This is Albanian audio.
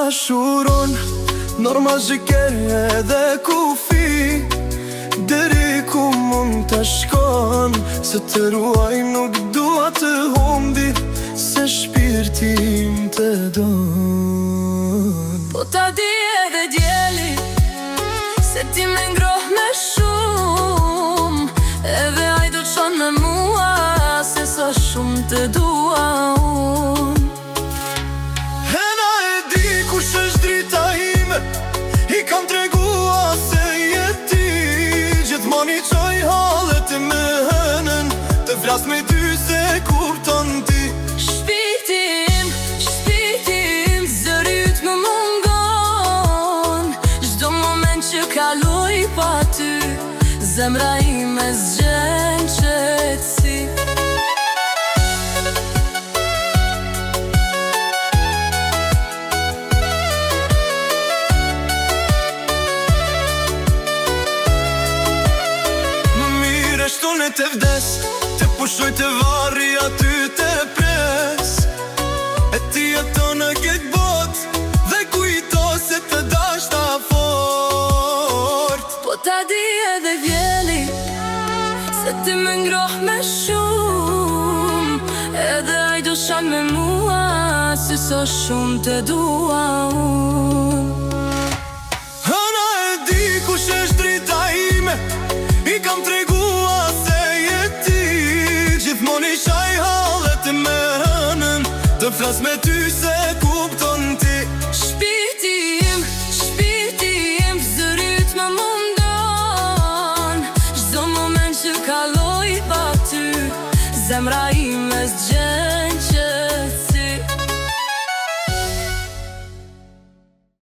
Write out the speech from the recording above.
dashuron, normal që ke edhe kufi, deri ku mund të shkon. Se të ruaj nuk dua të humbi, se shpirtim të don. Po ta di edhe djeli, se ti me ngroh me shumë, edhe aj do qon me mua, se sa shumë të dua unë. Hena e di kush është drita ime, i kam tregua se jeti. Gjithmon i qoj hallet e me hënën, të flas me ty se kupton ti. Shpirtim, shpirtim, zërit më mungon. Çdo moment që kaloj pa ty, zemra ime zgjen qetësi. Shtunë të vdes, të pushoj të varri aty të pres. E ti ato në këtë bot, dhe kujto se të dashta fort. Po ta di edhe vjeli, se ti më ngroh me shumë, edhe aj do shan me mua, si so shumë të dua unë. Hëna e di kush është drita ime, i kam tregua se jeti. Gjithmon i shaj hallet e me hënën, të flas me ty se kupton ti. Shpirtim, shpirtim, zërit më mundon. Çdo moment që kaloj pa ty, zemra ime zgjen